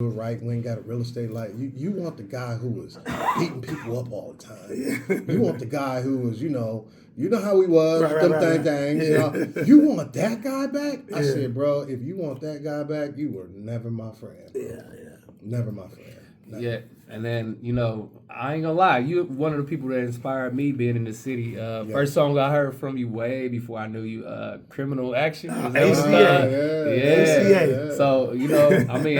right when got a real estate life. You want the guy who was beating people up all the time. You want the guy who was, you know how he was, things. Yeah. You want that guy back? I said, bro, if you want that guy back, you were never my friend. Yeah. Never my friend. Never. Yeah, and then I ain't gonna lie, you one of the people that inspired me being in the city. First song I heard from you way before I knew you, "Criminal Action." Was that ACA. So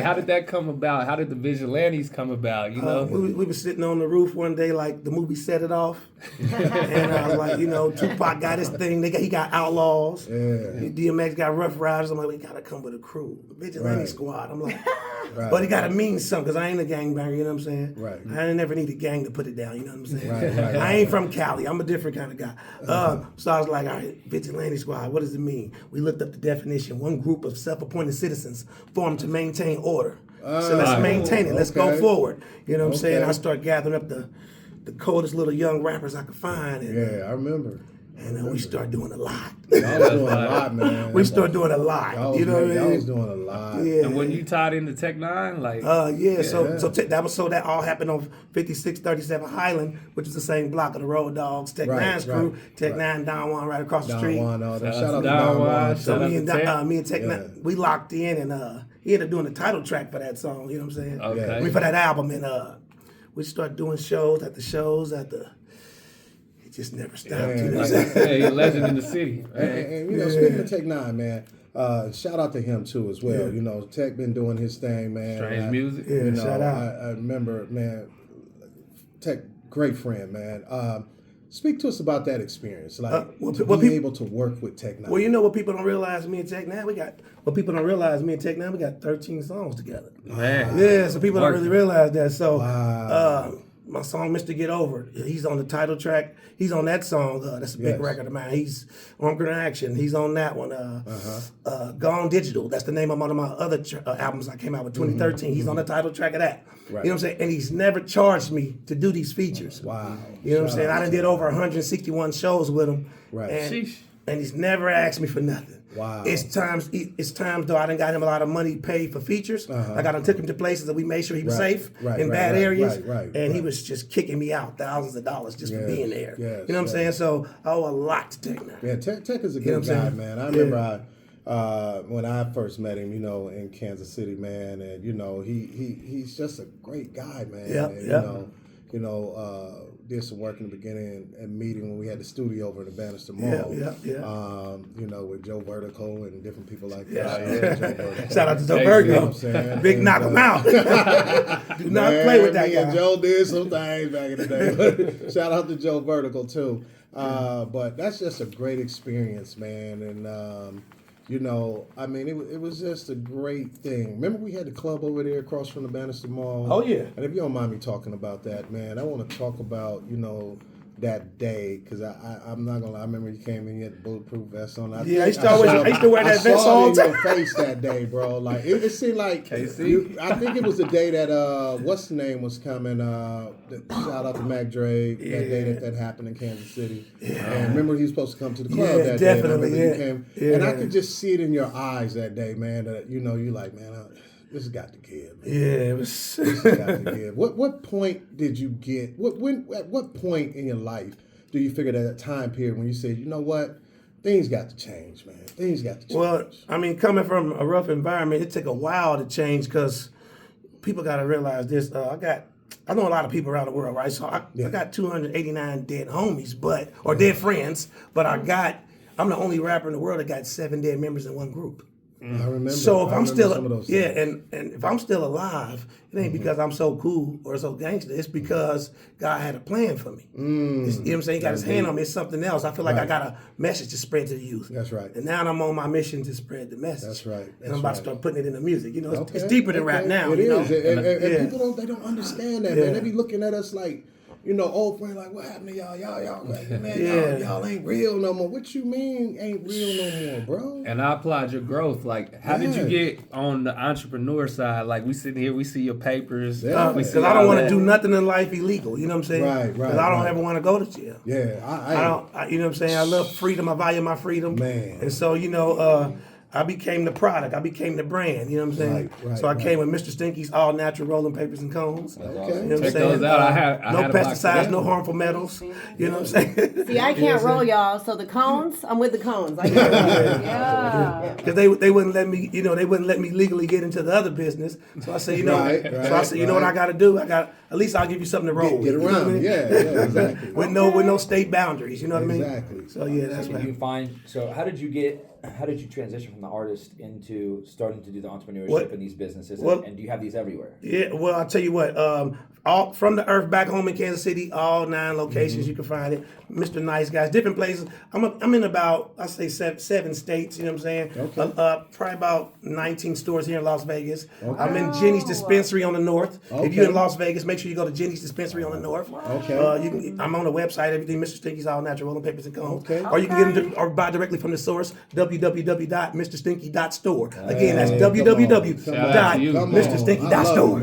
how did that come about? How did the Vigilantes come about? We were sitting on the roof one day, like the movie Set It Off, and I was like, Tupac got his thing. He got Outlaws. Yeah. DMX got Rough Riders. I'm like, we gotta come with a crew, Vigilante Squad. I'm like. Right. But it got to mean something, because I ain't a gangbanger, you know what I'm saying? Right. I ain't never need a gang to put it down, you know what I'm saying? Right. I ain't from Cali. I'm a different kind of guy. So I was like, all right, Vigilante Squad, what does it mean? We looked up the definition. One group of self-appointed citizens formed to maintain order. So let's maintain it. Let's go forward. You know what I'm saying? I started gathering up the coldest little young rappers I could find. And, I remember. And we started doing a lot. Y'all was doing a lot, man. We started doing a lot. You know what I mean? Y'all was doing a lot. Yeah. And when you tied into Tech Nine, like that all happened on 5637 Highland, which is the same block of the Road Dogs, Tech Nine's crew, Tech Nine, Don Juan right across the street. Shout out to Don Juan. So me and Tech Nine, we locked in, and he ended up doing the title track for that song. You know what I'm saying? Okay. For that album, and we started doing shows at the shows at the. Just never stopped. You know like I say, a legend in the city. And speaking of Tech Nine, man, shout out to him too as well. Tech been doing his thing, man. Strange music. Shout out. I remember, man, Tech, great friend, man. Speak to us about that experience, like being able to work with Tech Nine. Well, what people don't realize, me and Tech Nine, we got 13 songs together. Man. Yeah, so people don't really realize that. So, my song, Mr. Get Over, he's on the title track. He's on that song. That's a big record of mine. He's on Criminal Action. He's on that one. Gone Digital. That's the name of one of my other albums I came out with 2013. He's on the title track of that. Right. You know what I'm saying? And he's never charged me to do these features. Wow. You know what I'm saying? I done did over 161 shows with him. Right. And he's never asked me for nothing. Wow. It's times though I done got him a lot of money paid for features. Like I done took him to places that we made sure he was safe in bad areas. And he was just kicking me out thousands of dollars just for being there. You know what I'm saying? So I owe a lot to Tech Nine. Yeah, Tech is a good guy, man. I remember when I first met him, in Kansas City, man, and he's just a great guy, man. Did some work in the beginning and meeting when we had the studio over in the Bannister Mall. With Joe Vertical and different people like that. Shout out to Joe Vertical. Big knock him out. Do not play with that guy. And Joe did some things back in the day. Shout out to Joe Vertical too. But that's just a great experience, man. And it was just a great thing. Remember we had the club over there across from the Bannister Mall? Oh, yeah. And if you don't mind me talking about that, man, I want to talk about, that day, because I'm not going to lie. I remember you came in, you had the bulletproof vest on. I used to wear that vest all the time. I saw it in your face that day, bro. Like, it seemed like, I think it was the day that, what's the name was coming, shout out to Mac Dre, that day that happened in Kansas City. And remember he was supposed to come to the club that day. Definitely, and I could just see it in your eyes that day, man, that, you're like, man, this has got to give, man. Yeah, it was. This has got to give. What point did you get? At what point in your life do you figure that time period when you said, you know what, things got to change, man. Things got to change. Well, coming from a rough environment, it took a while to change because people got to realize this. I know a lot of people around the world, right? So I got 289 dead homies, dead friends, but I'm the only rapper in the world that got 7 dead members in one group. I remember. So if I'm still, some of those and if I'm still alive, it ain't because I'm so cool or so gangster. It's because God had a plan for me. You know what I'm saying? He got his hand on me. It's something else. I feel like I got a message to spread to the youth. That's right. And now I'm on my mission to spread the message. That's right. And I'm about to start putting it in the music. It's deeper than rap now. It is. And people don't understand that, man. They be looking at us like, old friend, like, what happened to y'all? Y'all ain't real no more. What you mean ain't real no more, bro? And I applaud your growth. Like, how did you get on the entrepreneur side? Like, we sitting here, we see your papers. Because I don't want to do nothing in life illegal. You know what I'm saying? Right. Because I don't ever want to go to jail. Yeah, I don't. You know what I'm saying? I love freedom. I value my freedom. Man. And so, I became the product. I became the brand. You know what I'm saying? Right, so I came with Mr. Stinky's all natural rolling papers and cones. Okay. You know what I'm Check saying? those out. I no had a box pesticides, of no them. harmful metals. You know what I'm saying? See, I can't roll, y'all. So the cones, I'm with the cones. I can't. Yeah. Because they wouldn't let me, they wouldn't let me legally get into the other business. So I said, you know what I got to do? At least I'll give you something to roll Get with. You know what I around. mean? Yeah, exactly. with no state boundaries. You know what I mean? Exactly. So yeah, that's Did you right. find, so how did you transition from the artist into starting to do the entrepreneurship in these businesses? And do you have these everywhere? Yeah, well, I'll tell you what. All from the earth back home in Kansas City, all 9 locations you can find it. Mr. Nice Guys, different places. I'm in about, I say 7 states. You know what I'm saying? Okay. Probably about 19 stores here in Las Vegas. I'm in Jenny's Dispensary on the north. If Okay. you're in Las Vegas, make sure you go to Jenny's Dispensary on the north. Okay. I'm on the website. Everything Mr. Stinky's all natural rolling papers and cones. Okay. Or you can get them or buy directly from the source www.mrstinky.store. Again, that's Shout out to you. www.mrstinky.store.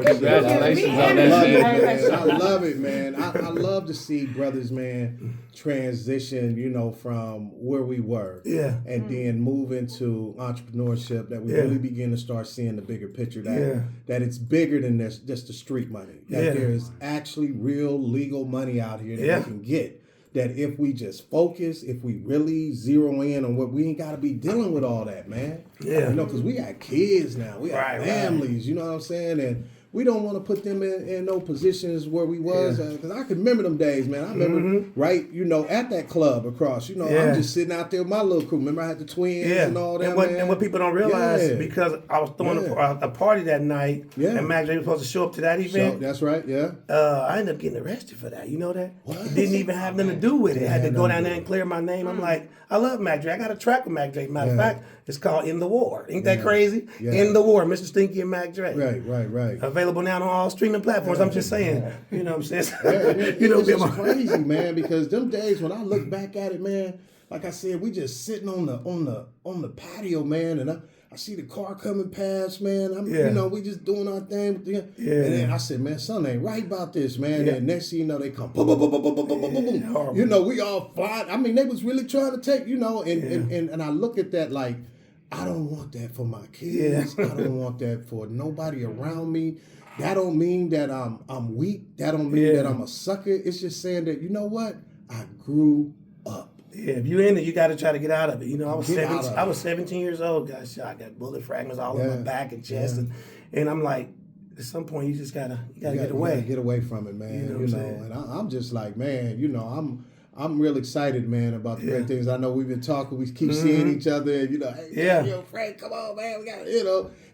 Congratulations on that, man. I love it, man. I love to see brothers, man, transition, from where we were. Yeah. And then move into entrepreneurship, that we really begin to start seeing the bigger picture, that it's bigger than just the street money. That there's actually real legal money out here that we can get. That if we just focus, if we really zero in on what, we ain't got to be dealing with all that, man. Yeah. Because we got kids now. We got families, you know what I'm saying? And we don't want to put them in no positions where we was. Because I can remember them days, man. I remember, at that club across, I'm just sitting out there with my little crew. Remember I had the twins and all that, and what people don't realize, because I was throwing a party that night, and Mac J was supposed to show up to that event. That's right, I ended up getting arrested for that. You know that? What? It didn't even have nothing to do with it. I had to go down there and clear my name. I'm like, I love Mac J. I got a track with Mac J. Matter of fact, it's called In the War. Ain't that crazy? In the War, Mr. Stinky and Mac J. Right. Available now on all streaming platforms. I'm just saying. You know what I'm saying? It's just crazy, man, because them days when I look back at it, man, like I said, we just sitting on the patio, man, and I see the car coming past, man. We just doing our thing. And then I said, man, something ain't right about this, man. And next thing you know, they come, boom, boom, boom, boom, boom, boom, boom, boom. We all flying. I mean, they was really trying to take, and I look at that like, I don't want that for my kids. I don't want that for nobody around me. That don't mean that I'm weak. That don't mean that I'm a sucker. It's just saying that, you know what? I grew up. Yeah, if you're in it, you got to try to get out of it. I was 17 years old, got shot. I got bullet fragments all in my back and chest. And I'm like, at some point, you just got to get away. You gotta get away from it, man. And I'm just like, man, I'm real excited, man, about the great things. I know we've been talking. We keep seeing each other. And, hey, Frank, come on, man. We got,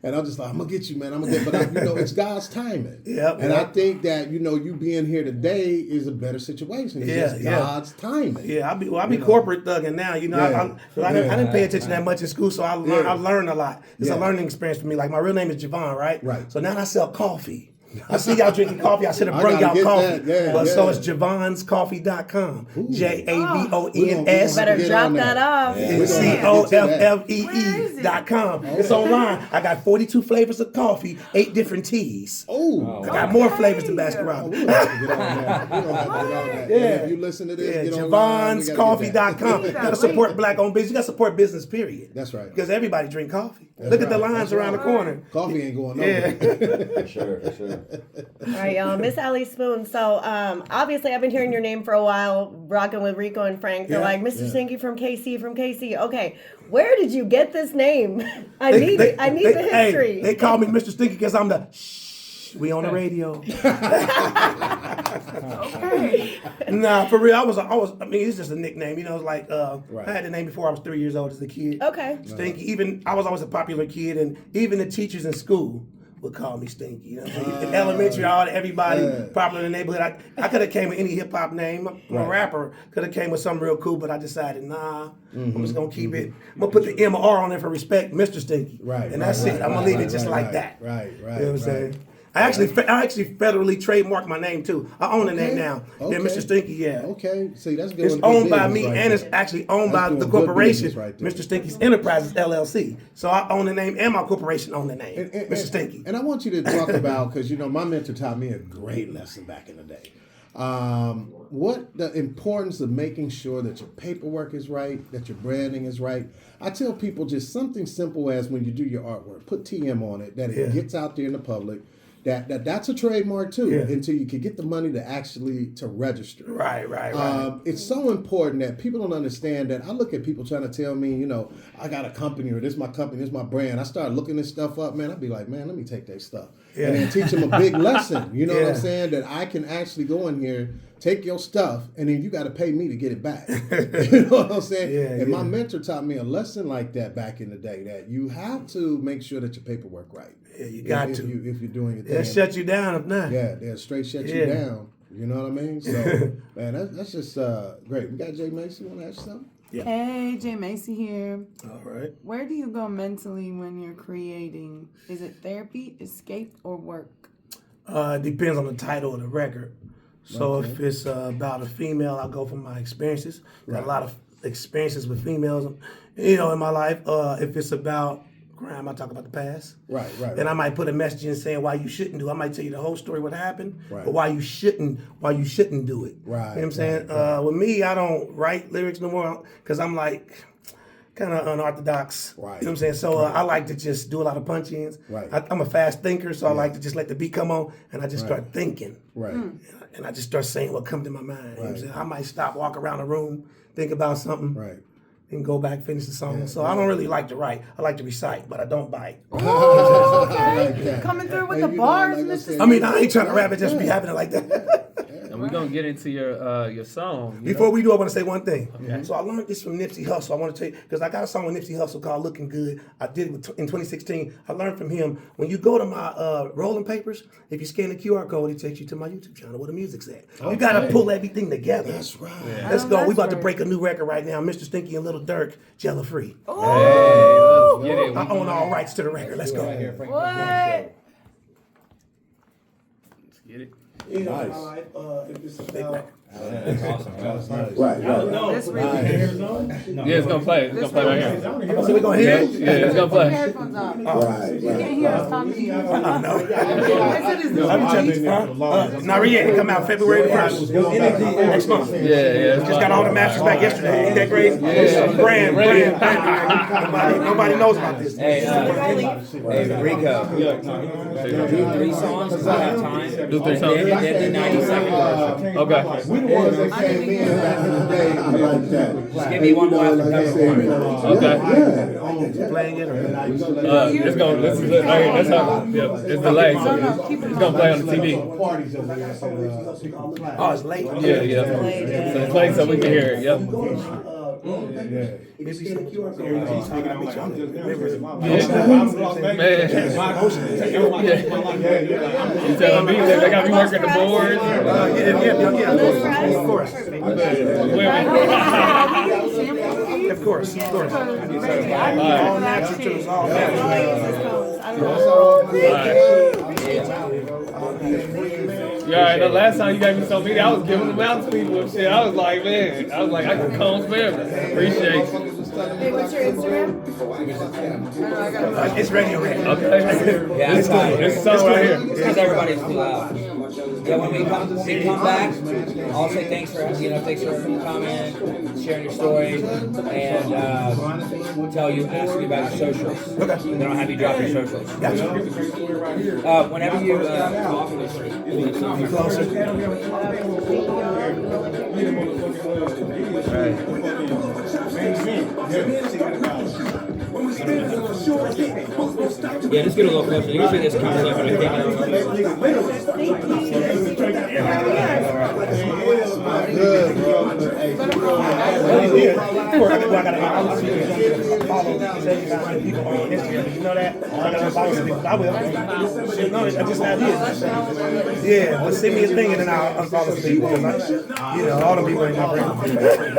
And I'm just like, I'm gonna get you, man. But it's God's timing. I think that you being here today is a better situation. It's just God's timing. Yeah, I be corporate thugging now. I didn't pay attention that much in school, so I learned a lot. It's a learning experience for me. Like my real name is Javon, right? Right. So now I sell coffee. I see y'all drinking coffee. I should have brought y'all coffee. So it's JavonsCoffee.com. JAVONS. Better drop that off. COFFEE.com. It's online. I got 42 flavors of coffee, 8 different teas. Oh, I got more flavors than Baskin-Robbins. We don't have to get on that. If you listen to this, get on JavonsCoffee.com. You got to support black-owned business. You got to support business, period. That's right. Because everybody drink coffee. Look at the lines around the corner. Coffee ain't going nowhere. For sure. All right, y'all. Miss Allie Spoon. So, obviously, I've been hearing your name for a while, rocking with Rico and Frank. They're like, Mr. Stinky from KC. Okay, where did you get this name? I need the history. Hey, they call me Mr. Stinky because I'm the we on the radio. Okay. Nah, for real, I was. It's just a nickname. It's like I had the name before I was 3 years old as a kid. Okay. Stinky. I was always a popular kid, and even the teachers in school would call me Stinky. In elementary, everybody popular in the neighborhood. I could have came with any hip hop name. I'm a rapper. Could have came with something real cool, but I decided, I'm just gonna keep it. I'm gonna put the M or on there for respect, Mr. Stinky. Right. And that's it. I'm gonna leave it just like that. Right. You know what I'm saying? I actually federally trademarked my name too. I own the name now. Then Mr. Stinky, Okay, see that's good. It's owned by me, and it's actually owned by the corporation, right there. Mr. Stinky's Enterprises LLC. So I own the name, and my corporation own the name, Mr. Stinky. And I want you to talk about, because my mentor taught me a great lesson back in the day. what the importance of making sure that your paperwork is right, that your branding is right. I tell people just something simple as when you do your artwork, put TM on it, that it gets out there in the public. That's a trademark too, until you can get the money to actually to register. Right. It's so important that people don't understand that. I look at people trying to tell me, you know, I got a company or this is my company, this is my brand. I start looking this stuff up, man. I'd be like, man, let me take that stuff and then teach them a big lesson. You know what I'm saying? That I can actually go in here, take your stuff, and then you got to pay me to get it back. You know what I'm saying? And my mentor taught me a lesson like that back in the day, that you have to make sure that your paperwork right. Yeah, you got to. If you're doing your thing. They'll shut you down if not. Yeah, they'll straight shut you down. You know what I mean? So, man, that's just great. We got Jay Macy. Want to ask you something? Yeah. Hey, Jay Macy here. All right. Where do you go mentally when you're creating? Is it therapy, escape, or work? It depends on the title of the record. So if it's about a female, I go from my experiences. Got a lot of experiences with females, you know, in my life. If it's about crime, I talk about the past. Right. Then I might put a message in saying why you shouldn't do. I might tell you the whole story, what happened, Right. but why you shouldn't do it. Right. You know what I'm saying? With me, I don't write lyrics no more because I'm like kind of unorthodox. Right. You know what I'm saying? So I like to just do a lot of punch-ins. Right. I'm a fast thinker, so I like to just let the beat come on and I just start thinking. Right. And I just start saying what comes to my mind. You know what I'm saying? I might stop, walk around the room, think about something. Right. And go back, finish the song. So I don't really like to write. I like to recite, but I don't bite. Oh, Like okay. that. Coming through with Hey, the you know, bars, like I Mr. said- I mean, I ain't trying to rap it, just be having it like that. And we're gonna get into your song. Before we do, I want to say one thing. So I learned this from Nipsey Hussle. I want to tell you, because I got a song with Nipsey Hussle called Looking Good. I did it in 2016. I learned from him, when you go to my rolling papers, if you scan the QR code, it takes you to my YouTube channel where the music's at. You got to pull everything together. That's right. Let's go. We about to break a new record right now. Mr. Stinky and Little Dirk, Jello Free. Hey, let's get it. I own all rights to the record. Let's go. What? Let's get it. Nice. If it's about That's awesome. Right. This really Yeah, it's gonna play. It's gonna play right here. So we're going to hear it? Yeah, it's gonna Put your play. headphones on. Right. You can't hear us talking. Not yet. It come out February 1st. Next month. Yeah. Just got all the masters back yesterday. Ain't that crazy? Brand. Nobody knows about this. Hey, Rico. Do 3 songs because I have time. Do 3 songs. And then the 90-second version. Okay. We the ones that came in back in the day. I like that. Just give me one more after Okay. Playing it. It's gonna. This is right here. That's how. Yeah. It's delayed, so it's gonna play on the TV. Parties over there. Oh, it's late. Yeah. So it's playing so we can hear it. Yep. Maybe some QR code. Man. You telling me that they got me working the boards? Of course. Of course. All natural. All Yeah, the last time you gave me some media, I was giving them out to people and shit. I was like, man, I can come spam it. Appreciate you. Hey, what's your Instagram? It's radio ready. Okay. Yeah, it's fine. This song right here. Because everybody's too loud. Yeah, when we come back, I'll say thanks for coming, sharing your story, and ask you about your socials. Okay. Then I'll have you drop your socials. Gotcha. Whenever you yeah, just get a little closer. Usually this comes up when I think Yeah, but send me a thing and then I'll unfollow people because all the people ain't my friends.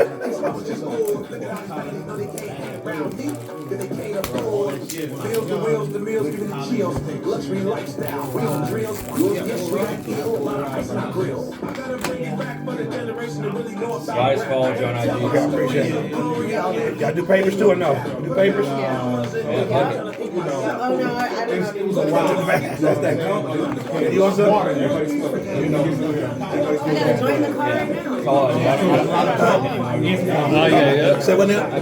guys follow John IG. Okay, I appreciate it. Y'all do papers too or no? Do papers? Yeah, you know. Oh no, I don't know. It was a while. That's that company. You want some water? Everybody's smoking. You know. I gotta join the car right now. Oh yeah. Say what now? I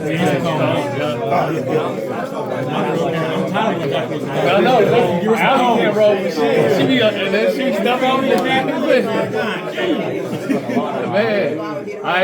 know. Allie can't roll with shit. She be and then she stuff on me. Man, I